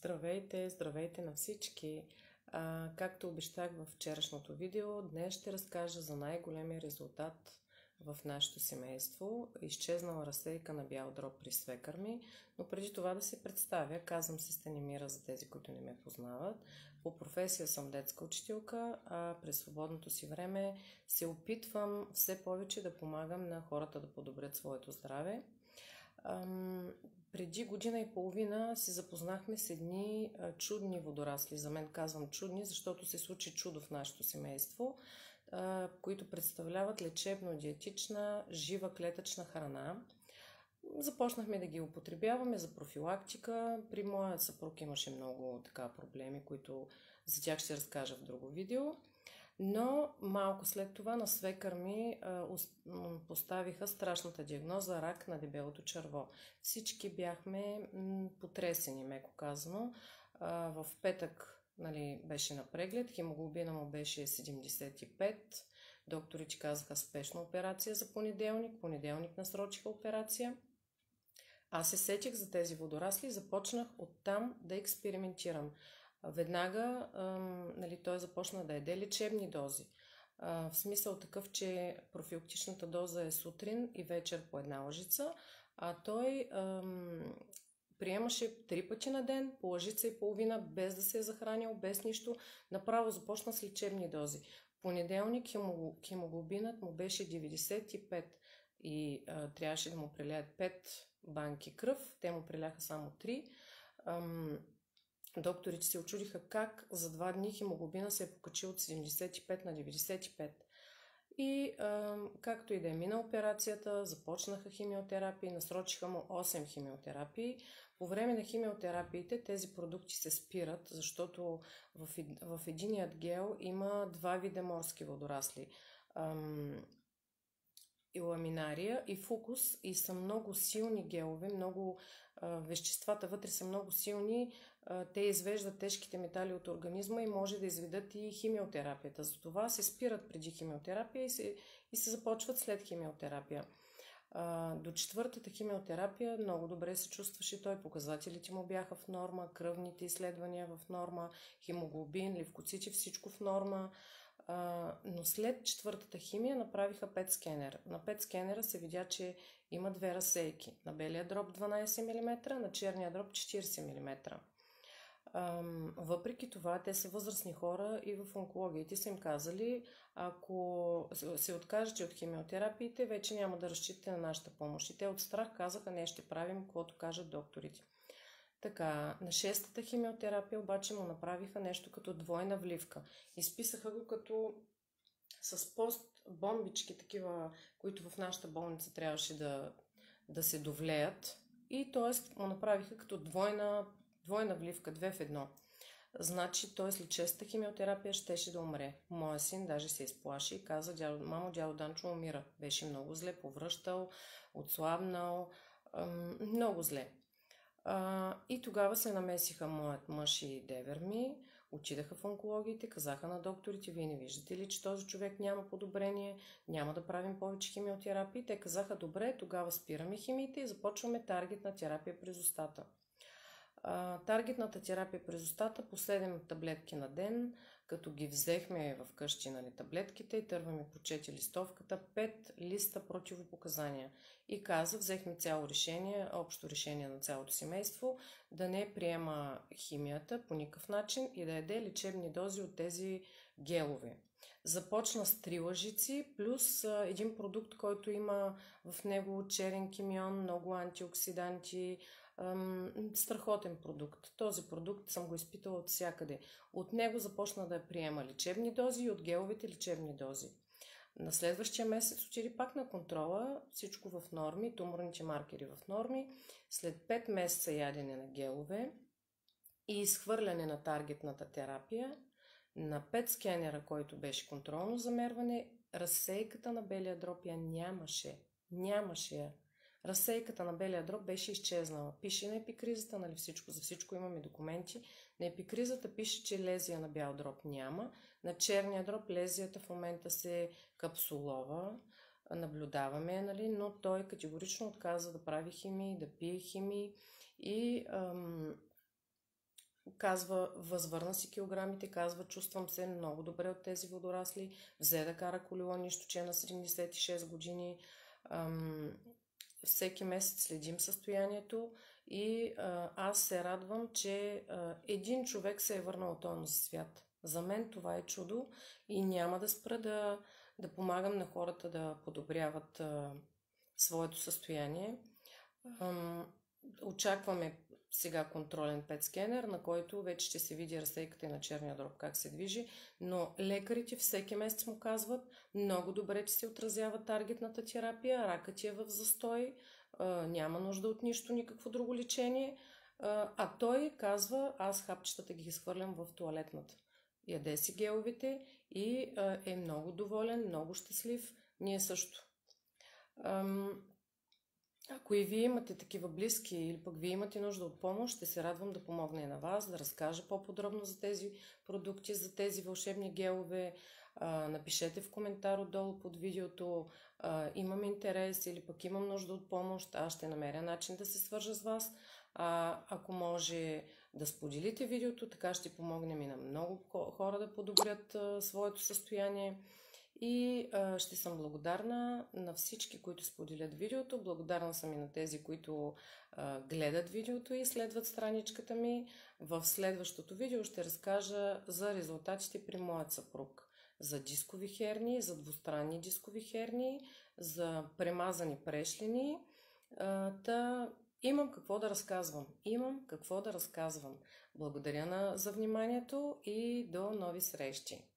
Здравейте, здравейте на всички! Както обещах във вчерашното видео, днес ще разкажа за най-големия резултат в нашето семейство. Изчезнала разсейка на бял дроб при свекър ми, но преди това да се представя, казвам се Станимира за тези, които не ме познават. По професия съм детска учителка, а през свободното си време се опитвам все повече да помагам на хората да подобрят своето здраве. Преди година и половина се запознахме с едни чудни водорасли. За мен казвам чудни, защото се случи чудо в нашето семейство, които представляват лечебно-диетична, жива клетъчна храна. Започнахме да ги употребяваме за профилактика. При моя съпруг имаше много проблеми, които за тях ще разкажа в друго видео. Но малко след това на свекър ми поставиха страшната диагноза рак на дебелото черво. Всички бяхме потресени, меко казано. В петък беше на преглед, хемоглобина му беше 75. Докторите казаха спешна операция за понеделник. Понеделник насрочиха операция. Аз се сетих за тези водорасли и започнах оттам да експериментирам. Веднага той започна да яде лечебни дози. В смисъл такъв, че профилактичната доза е сутрин и вечер по една лъжица, а той приемаше 3 пъти на ден, по лъжица и половина, без да се е захранил, без нищо. Направо започна с лечебни дози. В понеделник хемоглобинът му беше 95 и трябваше да му прелеят 5 банки кръв. Те му преляха само 3. Докторите се очудиха как за 2 дни хемоглобина се е покачил от 75 на 95. И както и да е мина операцията, започнаха химиотерапии, насрочиха му 8 химиотерапии. По време на химиотерапиите тези продукти се спират, защото в единият гел има 2 вида морски водорасли. И ламинария и фукус, и са много силни гелове, веществата вътре са много силни, те извеждат тежките метали от организма и може да изведат и химиотерапията. Затова се спират преди химиотерапия и се започват след химиотерапия. До 4-та химиотерапия много добре се чувстваше той, показателите му бяха в норма, кръвните изследвания в норма, хемоглобин, левкоцити, всичко в норма. Но след 4-та химия направиха PET скенер. На PET скенера се видя, че има 2 разсейки. На белия дроб 12 мм, на черния дроб 40 мм. Въпреки това, те са възрастни хора и в онкологиите са им казали, ако се откажете от химиотерапиите, вече няма да разчитате на нашата помощ. И те от страх казаха, не ще правим, каквото кажат докторите. Така, на 6-та химиотерапия обаче му направиха нещо като двойна вливка. Изписаха го като с постбомбички, такива, които в нашата болница трябваше да се довлеят. И т.е. му направиха като двойна вливка, 2 в 1. Значи той след 6-та химиотерапия щеше да умре. Моя син даже се изплаши и каза, мамо, дядо Данчо умира. Беше много зле, повръщал, отслабнал, много зле. И тогава се намесиха моят мъж и девер ми, отидаха в онкологиите, казаха на докторите, вие не виждате ли, че този човек няма подобрение, няма да правим повече химиотерапии. Те казаха, добре, тогава спираме химиите и започваме таргетна терапия през устата. Таргетната терапия през устата по 7 таблетки на ден, като ги взехме в къщи таблетките и търваме по 4 листовката, 5 листа противопоказания. И взехме цяло решение, общо решение на цялото семейство, да не приема химията по никакъв начин и да яде лечебни дози от тези гелове. Започна с 3 лъжици, плюс един продукт, който има в него черен кимион, много антиоксиданти, страхотен продукт. Този продукт съм го изпитала от всякъде. От него започна да приема лечебни дози и от геловите лечебни дози. На следващия месец отиде пак на контрола, всичко в норми, туморните маркери в норми. След 5 месеца ядене на гелове и изхвърляне на таргетната терапия, на PET скенера, който беше контролно замерване, разсейката на белия дроб я нямаше я. Разсейката на белия дроб беше изчезнала. Пише на епикризата, за всичко имаме документи. На епикризата пише, че лезия на бял дроб няма. На черния дроб лезията в момента се капсулова. Наблюдаваме, но той категорично отказа да прави химии, да пие химии и казва, възвърна си килограмите, казва, чувствам се много добре от тези водорасли, взе да кара колело, нищо, че е на 76 години. Ам, Всеки месец следим състоянието и аз се радвам, че един човек се е върнал от този свят. За мен това е чудо и няма да спра да помагам на хората да подобряват своето състояние. Ам, Очакваме сега контролен пет скенер, на който вече ще се види разсейката и на черния дроб как се движи, но лекарите всеки месец му казват много добре, че се отразява таргетната терапия, ракът ти е в застой, няма нужда от нищо, никакво друго лечение, а той казва, аз хапчетата ги изхвърлям в тоалетната. Яде си геловите и е много доволен, много щастлив, ние също. Ако и вие имате такива близки или пък вие имате нужда от помощ, ще се радвам да помогна и на вас, да разкажа по-подробно за тези продукти, за тези вълшебни гелове. Напишете в коментар отдолу под видеото, имам интерес или пък имам нужда от помощ, аз ще намеря начин да се свържа с вас. Ако може да споделите видеото, така ще помогнем и на много хора да подобрят своето състояние. И ще съм благодарна на всички, които споделят видеото. Благодарна съм и на тези, които гледат видеото и следват страничката ми. В следващото видео ще разкажа за резултатите при моят съпруг. За дискови хернии, за двустранни дискови хернии, за премазани прешлини. Имам какво да разказвам. Имам какво да разказвам. Благодаря за вниманието и до нови срещи.